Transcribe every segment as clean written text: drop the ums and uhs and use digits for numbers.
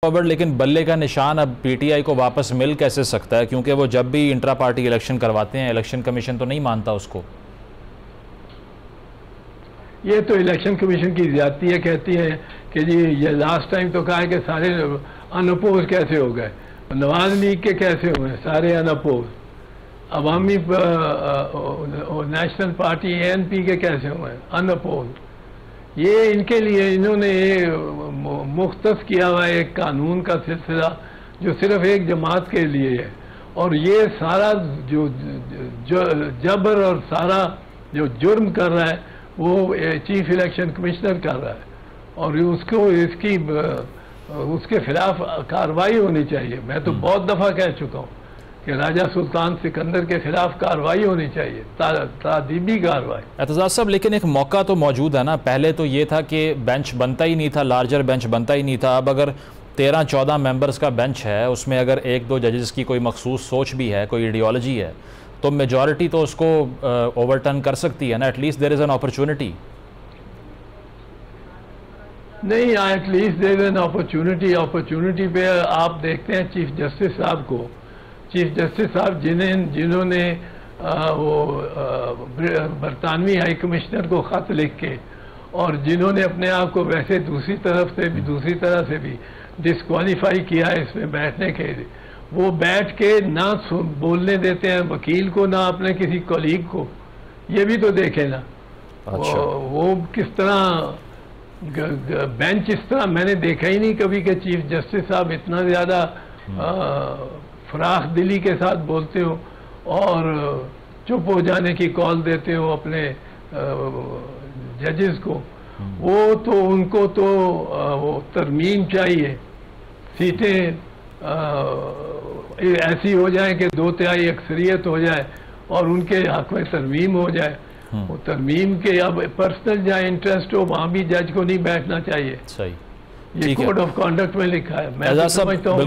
Forward, لیکن بلے کا نشان اب پی ٹی آئی کو واپس مل کیسے سکتا ہے؟ کیونکہ وہ جب بھی انٹرا پارٹی الیکشن کرواتے ہیں الیکشن کمیشن تو نہیں مانتا اس کو۔ یہ تو الیکشن کمیشن کی زیادتی ہے، کہتی ہیں کہ جی یہ لاسٹ ٹائم تو کہا ہے کہ سارے ان اپوز کیسے ہو گئے، نواز لیگ کے کیسے ہوئے سارے ان اپوز، عوامی نیشنل پارٹی اے این پی کے کیسے ہوئے ان اپوز۔ یہ ان کے لیے انہوں نے مختص کیا ہوا ہے ایک قانون کا سلسلہ جو صرف ایک جماعت کے لیے ہے، اور یہ سارا جو جبر اور سارا جو جرم کر رہا ہے وہ چیف الیکشن کمشنر کر رہا ہے، اور اس کے خلاف کارروائی ہونی چاہیے۔ میں تو بہت دفعہ کہہ چکا ہوں کہ راجہ سلطان سکندر کے خلاف کارروائی ہونی چاہیے، تعذیبی کارروائی۔ اعتزاز صاحب، لیکن ایک موقع تو موجود ہے نا، پہلے تو یہ تھا کہ بینچ بنتا ہی نہیں تھا، لارجر بینچ بنتا ہی نہیں تھا۔ اب اگر 13-14 ممبرز کا بینچ ہے، اس میں اگر 1-2 ججز کی کوئی مخصوص سوچ بھی ہے، کوئی ایڈیالوجی ہے، تو میجورٹی تو اس کو اوورٹرن کر سکتی ہے نا، at least there is an opportunity. نہیں، at least there is an opportunity پہ آپ دیکھتے ہیں چیف جسٹس صاحب کو، چیف جسٹس صاحب جنہوں نے برطانوی ہائی کمشنر کو خط لکھ کے اور جنہوں نے اپنے آپ کو ویسے دوسری طرح سے بھی ڈسکوالیفائی کیا ہے اس میں بیٹھنے کے، وہ بیٹھ کے نہ بولنے دیتے ہیں وکیل کو، نہ اپنے کسی کولیگ کو۔ یہ بھی تو دیکھیں نا وہ کس طرح بینچ، اس طرح میں نے دیکھا ہی نہیں کبھی کہ چیف جسٹس صاحب اتنا زیادہ فراخ دلی کے ساتھ بولتے ہو اور چپ ہو جانے کی کال دیتے ہو اپنے ججز کو۔ وہ تو ان کو تو وہ ترمیم چاہیے، سیٹیں ایسی ہو جائیں کہ 2/3 اکثریت ہو جائے اور ان کے حق میں ترمیم ہو جائے۔ وہ ترمیم کے اب پرسنل جہاں انٹرسٹ ہو وہاں بھی جج کو نہیں بیٹھنا چاہیے۔ صحیح، یہ کوڈ آف کانڈکٹ میں لکھا ہے۔ میں سمجھتا ہوں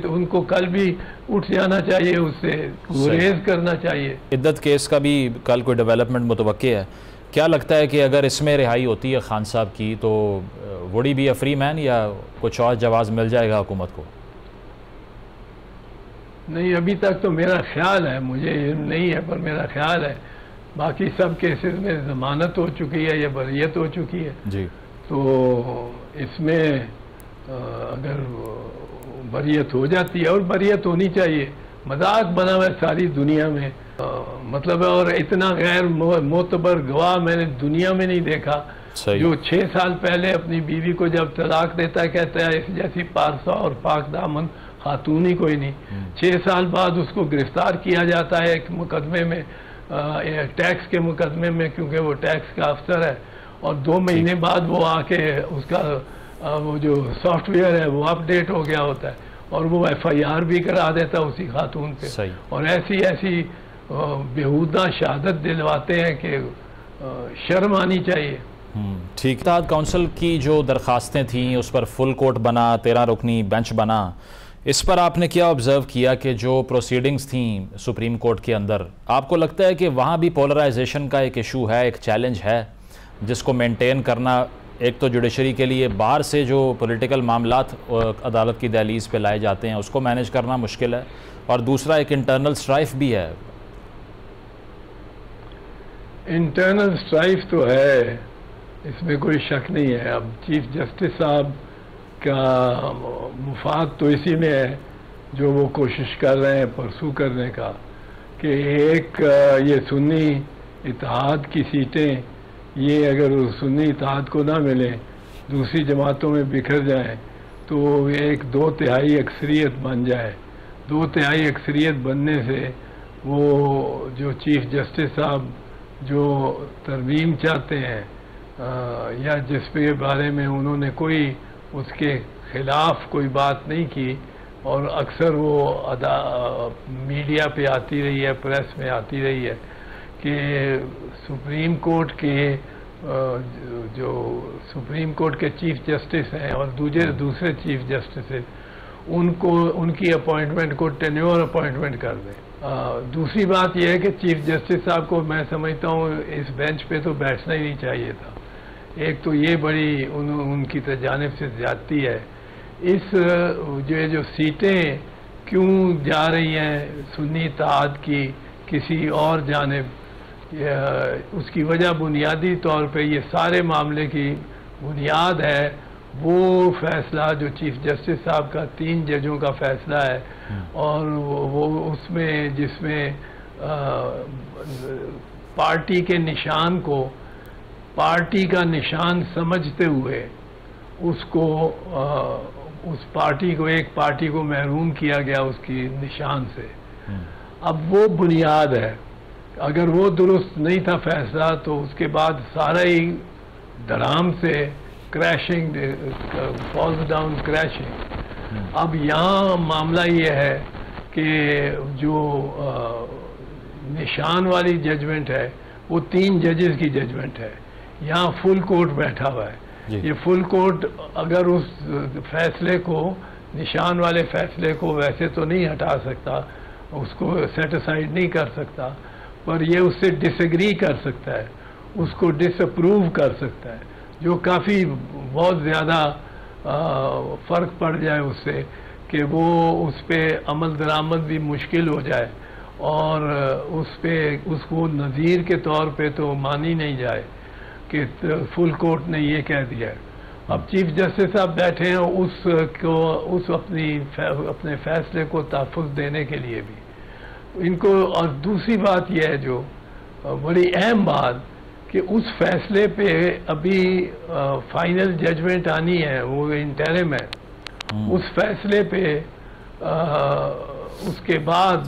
ان کو کل بھی اٹھ جانا چاہیے، اس سے گریز کرنا چاہیے۔ عدت کیس کا بھی کل کوئی ڈیولپمنٹ متوقع ہے، کیا لگتا ہے کہ اگر اس میں رہائی ہوتی ہے خان صاحب کی تو would he be a free man, یا کچھ اور جواز مل جائے گا حکومت کو؟ نہیں، ابھی تک تو میرا خیال ہے، مجھے علم نہیں ہے پر میرا خیال ہے باقی سب کیسز میں ضمانت ہو چکی ہے یا بریت ہو چکی ہے جی، تو اس میں اگر بریت ہو جاتی ہے، اور بریت ہونی چاہیے، مذاق بنا ہوا ہے ساری دنیا میں، مطلب ہے، اور اتنا غیر معتبر گواہ میں نے دنیا میں نہیں دیکھا جو 6 سال پہلے اپنی بیوی کو جب طلاق دیتا ہے کہتا ہے اس جیسی پارسا اور پاک دامن خاتون ہی کوئی نہیں۔ 6 سال بعد اس کو گرفتار کیا جاتا ہے ایک مقدمے میں، ٹیکس کے مقدمے میں، کیونکہ وہ ٹیکس کا افسر ہے، اور 2 مہینے بعد وہ آ کے اس کا وہ جو سافٹ ویئر ہے وہ اپ ڈیٹ ہو گیا ہوتا ہے اور وہ ایف آئی آر بھی کرا دیتا اسی خاتون پہ، اور ایسی بیہودہ شہادت دلواتے ہیں کہ شرم آنی چاہیے۔ ٹھیک، اتحاد کونسل کی جو درخواستیں تھیں اس پر فل کورٹ بنا، 13 رکنی بینچ بنا، اس پر آپ نے کیا آبزرو کیا کہ جو پروسیڈنگز تھیں سپریم کورٹ کے اندر، آپ کو لگتا ہے کہ وہاں بھی پولرائزیشن کا ایک ایشو ہے، ایک چیلنج ہے جس کو مینٹین کرنا، ایک تو جوڈیشری کے لیے باہر سے جو پولیٹیکل معاملات عدالت کی دہلیز پہ لائے جاتے ہیں اس کو مینیج کرنا مشکل ہے، اور دوسرا ایک انٹرنل سٹرائف بھی ہے؟ انٹرنل سٹرائف تو ہے، اس میں کوئی شک نہیں ہے۔ اب چیف جسٹس صاحب کا مفاد تو اسی میں ہے جو وہ کوشش کر رہے ہیں پرسو کرنے کا، کہ ایک یہ سنی اتحاد کی سیٹیں، یہ اگر سنی اتحاد کو نہ ملیں، دوسری جماعتوں میں بکھر جائیں تو ایک 2/3 اکثریت بن جائے۔ 2/3 اکثریت بننے سے وہ جو چیف جسٹس صاحب جو ترمیم چاہتے ہیں یا جس کے بارے میں انہوں نے کوئی اس کے خلاف کوئی بات نہیں کی، اور اکثر وہ میڈیا پہ آتی رہی ہے، پریس میں آتی رہی ہے کہ سپریم کورٹ کے چیف جسٹس ہیں اور دوسرے چیف جسٹس ان کی اپوائنٹمنٹ کو ٹینیور اپوائنٹمنٹ کر دیں۔ دوسری بات یہ ہے کہ چیف جسٹس صاحب کو میں سمجھتا ہوں اس بینچ پہ تو بیٹھنا ہی نہیں چاہیے تھا۔ ایک تو یہ بڑی ان کی جانب سے زیادتی ہے اس جو سیٹیں کیوں جا رہی ہیں سنی اتحاد کی کسی اور جانب، اس کی وجہ بنیادی طور پہ یہ سارے معاملے کی بنیاد ہے وہ فیصلہ جو چیف جسٹس صاحب کا 3 ججوں کا فیصلہ ہے، اور وہ اس میں جس میں پارٹی کے نشان کو پارٹی کا نشان سمجھتے ہوئے اس کو اس پارٹی کو ایک پارٹی کو محروم کیا گیا اس کی نشان سے۔ اب وہ بنیاد ہے، اگر وہ درست نہیں تھا فیصلہ تو اس کے بعد سارا ہی دھڑام سے کریشنگ فالز ڈاؤن کریشنگ۔ اب یہاں معاملہ یہ ہے کہ جو نشان والی ججمنٹ ہے وہ 3 ججز کی ججمنٹ ہے، یہاں فل کورٹ بیٹھا ہوا ہے۔ یہ فل کورٹ اگر اس فیصلے کو نشان والے فیصلے کو ویسے تو نہیں ہٹا سکتا، اس کو سیٹ اسائڈ نہیں کر سکتا، پر یہ اس سے ڈس ایگری کر سکتا ہے، اس کو ڈس اپروو کر سکتا ہے، جو کافی بہت زیادہ فرق پڑ جائے اس سے کہ وہ اس پہ عمل درآمد بھی مشکل ہو جائے، اور اس کو نظیر کے طور پہ تو مانی نہیں جائے کہ فل کورٹ نے یہ کہہ دیا ہے۔ اب چیف جسٹس صاحب بیٹھے ہیں اس اپنے فیصلے کو تحفظ دینے کے لیے بھی ان کو۔ اور دوسری بات یہ ہے جو بڑی اہم بات کہ اس فیصلے پہ ابھی فائنل ججمنٹ آنی ہے، وہ انٹرم ہے، اس فیصلے پہ اس کے بعد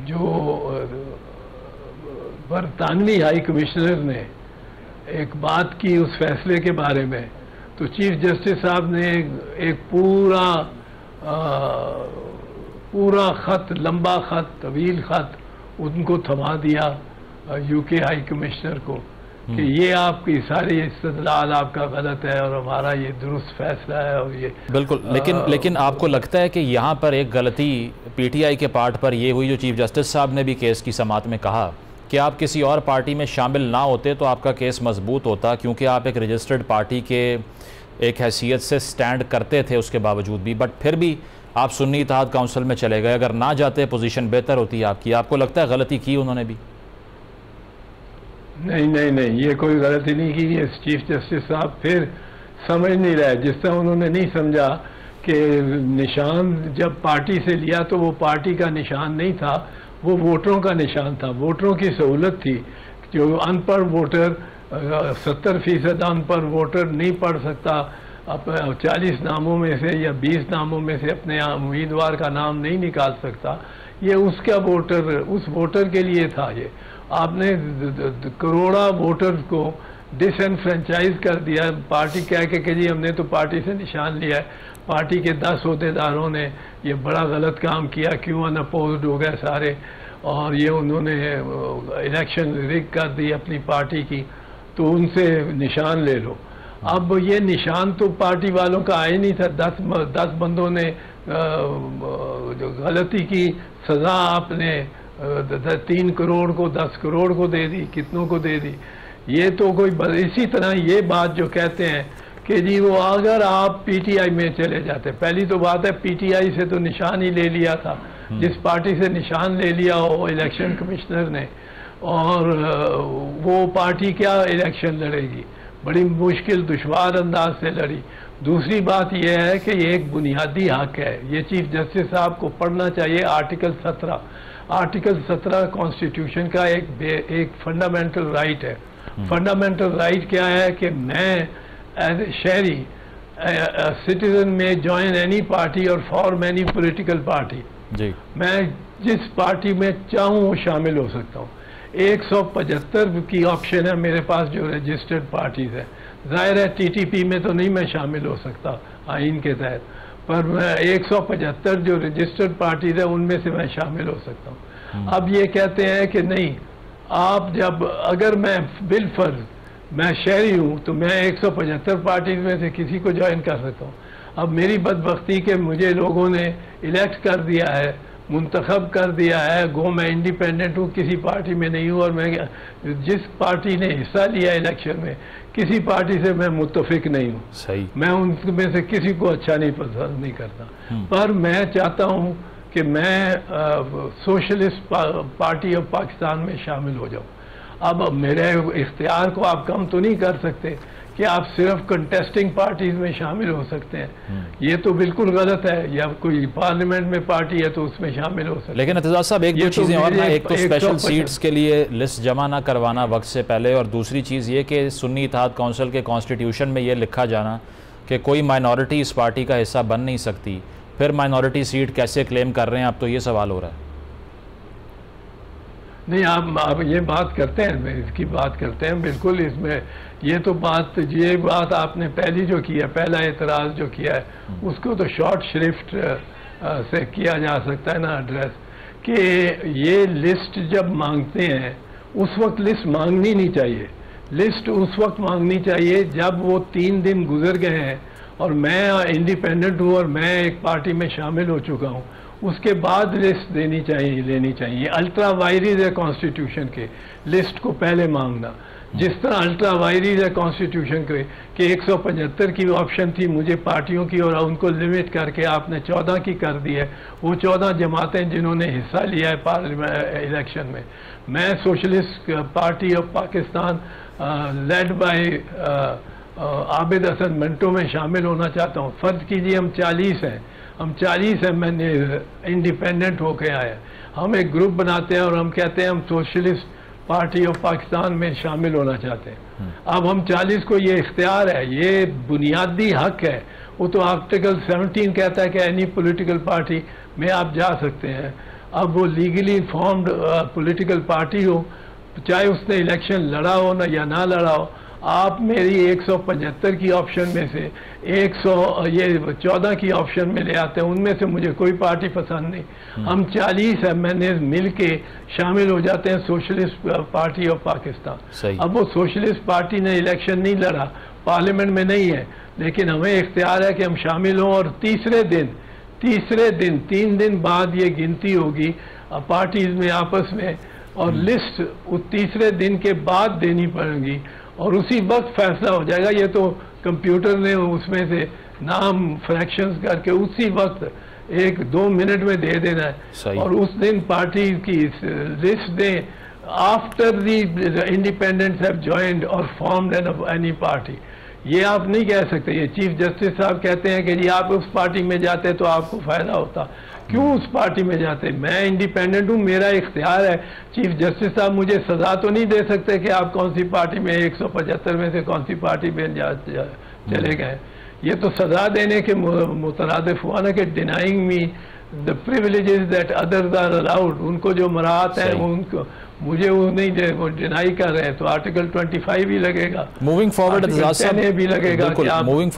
جو برطانوی ہائی کمشنر نے ایک بات کی اس فیصلے کے بارے میں، تو چیف جسٹس صاحب نے ایک پورا خط، لمبا خط، طویل خط ان کو تھما دیا یو کے ہائی کمشنر کو کہ یہ آپ کی ساری استدلال آپ کا غلط ہے اور ہمارا یہ درست فیصلہ ہے۔ اور یہ بالکل، لیکن آپ کو لگتا ہے کہ یہاں پر ایک غلطی پی ٹی آئی کے پارٹ پر یہ ہوئی جو چیف جسٹس صاحب نے بھی کیس کی سماعت میں کہا کہ آپ کسی اور پارٹی میں شامل نہ ہوتے تو آپ کا کیس مضبوط ہوتا، کیونکہ آپ ایک رجسٹرڈ پارٹی کے ایک حیثیت سے سٹینڈ کرتے تھے اس کے باوجود بھی، بٹ پھر بھی آپ سنی اتحاد کونسل میں چلے گئے، اگر نہ جاتے پوزیشن بہتر ہوتی آپ کی۔ آپ کو لگتا ہے غلطی کی انہوں نے بھی؟ نہیں، یہ کوئی غلطی نہیں کی۔ یہ چیف جسٹس صاحب پھر سمجھ نہیں رہے، جس طرح انہوں نے نہیں سمجھا کہ نشان جب پارٹی سے لیا تو وہ پارٹی کا نشان نہیں تھا، وہ ووٹروں کا نشان تھا، ووٹروں کی سہولت تھی۔ جو ان پڑھ ووٹر 70% ان پڑھ ووٹر نہیں پڑھ سکتا، 40 ناموں میں سے یا 20 ناموں میں سے اپنے امیدوار کا نام نہیں نکال سکتا، یہ اس ووٹر کے لیے تھا۔ یہ آپ نے کروڑا ووٹرز کو ڈس انفرینچائز کر دیا، پارٹی کہہ کے کہ جی ہم نے تو پارٹی سے نشان لیا ہے، پارٹی کے 10 عہدیداروں نے یہ بڑا غلط کام کیا، کیوں ان اپوزڈ ہو گئے سارے، اور یہ انہوں نے الیکشن ریگ کر دی اپنی پارٹی کی، تو ان سے نشان لے لو۔ اب یہ نشان تو پارٹی والوں کا آئے نہیں تھا، 10 بندوں نے غلطی کی سزا آپ نے 3 کروڑ کو 10 کروڑ کو دے دی، کتنوں کو دے دی۔ یہ تو کوئی اسی طرح یہ بات جو کہتے ہیں کہ جی وہ اگر آپ پی ٹی آئی میں چلے جاتے، پہلی تو بات ہے پی ٹی آئی سے تو نشان ہی لے لیا تھا، جس پارٹی سے نشان لے لیا ہو الیکشن کمشنر نے، اور وہ پارٹی کیا الیکشن لڑے گی، بڑی مشکل دشوار انداز سے لڑی۔ دوسری بات یہ ہے کہ یہ ایک بنیادی حق ہے، یہ چیف جسٹس صاحب کو پڑھنا چاہیے آرٹیکل 17 کانسٹیٹیوشن کا ایک فنڈامنٹل رائٹ ہے۔ فنڈامنٹل رائٹ کیا ہے کہ میں ایز اے شہری سٹیزن میں جوائن اینی پارٹی اور فارم اینی پولیٹیکل پارٹی، میں جس پارٹی میں چاہوں وہ شامل ہو سکتا ہوں۔ 175 کی آپشن ہے میرے پاس جو رجسٹرڈ پارٹیز ہیں، ظاہر ہے ٹی ٹی پی میں تو نہیں میں شامل ہو سکتا آئین کے تحت، پر 175 جو رجسٹرڈ پارٹیز ہیں ان میں سے میں شامل ہو سکتا ہوں۔ اب یہ کہتے ہیں کہ نہیں، آپ اگر میں بالفرض میں شہری ہوں تو میں 175 پارٹیز میں سے کسی کو جوائن کر سکتا ہوں۔ اب میری بدبختی کہ مجھے لوگوں نے الیکٹ کر دیا ہے منتخب کر دیا ہے، گو میں انڈیپینڈنٹ ہوں، کسی پارٹی میں نہیں ہوں، اور میں جس پارٹی نے حصہ لیا الیکشن میں کسی پارٹی سے میں متفق نہیں ہوں. صحیح. میں ان میں سے کسی کو اچھا پسند نہیں کرتا، پر میں چاہتا ہوں کہ میں سوشلسٹ پارٹی آف پاکستان میں شامل ہو جاؤں. اب میرے اختیار کو آپ کم تو نہیں کر سکتے کہ آپ صرف کنٹیسٹنگ پارٹیز میں شامل ہو سکتے ہیں. یہ تو بالکل غلط ہے. یا کوئی پارلیمنٹ میں پارٹی ہے تو اس میں شامل ہو سکتے ہیں. لیکن اعتزاز صاحب ایک دو چیزیں اور نا، ایک تو اسپیشل سیٹس کے لیے لسٹ جمع نہ کروانا وقت سے پہلے، اور دوسری چیز یہ کہ سنی اتحاد کونسل کے کانسٹیٹیوشن میں یہ لکھا جانا کہ کوئی مائنورٹی اس پارٹی کا حصہ بن نہیں سکتی. پھر مائنورٹی سیٹ کیسے کلیم کر رہے ہیں؟ اب تو یہ سوال ہو رہا ہے. نہیں، آپ یہ بات کرتے ہیں، اس کی بات کرتے ہیں بالکل. اس میں یہ بات آپ نے پہلی جو کیا، پہلا اعتراض جو کیا ہے، اس کو تو شارٹ شرفٹ سے کیا جا سکتا ہے نا ایڈریس، کہ یہ لسٹ جب مانگتے ہیں اس وقت لسٹ مانگنی نہیں چاہیے. لسٹ اس وقت مانگنی چاہیے جب وہ 3 دن گزر گئے ہیں اور میں انڈیپینڈنٹ ہوں اور میں ایک پارٹی میں شامل ہو چکا ہوں، اس کے بعد لسٹ لینی چاہیے. یہ الٹرا وائریز ہے کانسٹیٹیوشن کے، لسٹ کو پہلے مانگنا. جس طرح الٹرا وائریز ہے کانسٹیٹیوشن کے کہ 175 کی آپشن تھی مجھے پارٹیوں کی، اور ان کو لمٹ کر کے آپ نے 14 کی کر دی ہے. وہ 14 جماعتیں جنہوں نے حصہ لیا ہے الیکشن میں. میں socialist party of Pakistan led by Abid Hasan Minto میں شامل ہونا چاہتا ہوں. فرض کیجیے ہم 40 ہیں، میں نے انڈیپینڈنٹ ہو کے آیا. ہم ایک گروپ بناتے ہیں اور ہم کہتے ہیں ہم سوشلسٹ پارٹی آف پاکستان میں شامل ہونا چاہتے ہیں. اب ہم 40 کو یہ اختیار ہے، یہ بنیادی حق ہے. وہ تو آرٹیکل 17 کہتا ہے کہ اینی پولیٹیکل پارٹی میں آپ جا سکتے ہیں. اب وہ لیگلی انفارمڈ پولیٹیکل پارٹی ہو، چاہے اس نے الیکشن لڑا ہو یا نہ لڑا ہو، آپ میری 175 کی آپشن میں سے 14 کی آپشن میں لے آتے ہیں. ان میں سے مجھے کوئی پارٹی پسند نہیں. ہم 40 MNAs مل کے شامل ہو جاتے ہیں سوشلسٹ پارٹی آف پاکستان. اب وہ سوشلسٹ پارٹی نے الیکشن نہیں لڑا، پارلیمنٹ میں نہیں ہے، لیکن ہمیں اختیار ہے کہ ہم شامل ہوں. اور تیسرے دن 3 دن بعد یہ گنتی ہوگی پارٹیز میں آپس میں، اور لسٹ تیسرے دن کے بعد دینی پڑے گی، اور اسی وقت فیصلہ ہو جائے گا. یہ تو کمپیوٹر نے اس میں سے نام فریکشنز کر کے اسی وقت 1-2 منٹ میں دے دینا ہے. اور اس دن پارٹی کی لسٹ دیں آفٹر دی انڈیپینڈنٹس ہیو جوائنڈ اور فارمڈ اینی پارٹی. یہ آپ نہیں کہہ سکتے. یہ چیف جسٹس صاحب کہتے ہیں کہ جی آپ اس پارٹی میں جاتے تو آپ کو فائدہ ہوتا. کیوں اس پارٹی میں جاتے؟ میں انڈیپینڈنٹ ہوں، میرا اختیار ہے. چیف جسٹس صاحب مجھے سزا تو نہیں دے سکتے کہ آپ کون سی پارٹی میں 175 میں سے کون سی پارٹی میں چلے گئے. یہ تو سزا دینے کے مترادف ہوا نا، کہ denying me the privileges that others are allowed. ان کو جو مراعات ہیں ان کو مجھے وہ نہیں، وہ ڈینائی کر رہے ہیں. تو آرٹیکل 25 بھی لگے گا، موونگ فارورڈ بھی لگے گا کہ آپ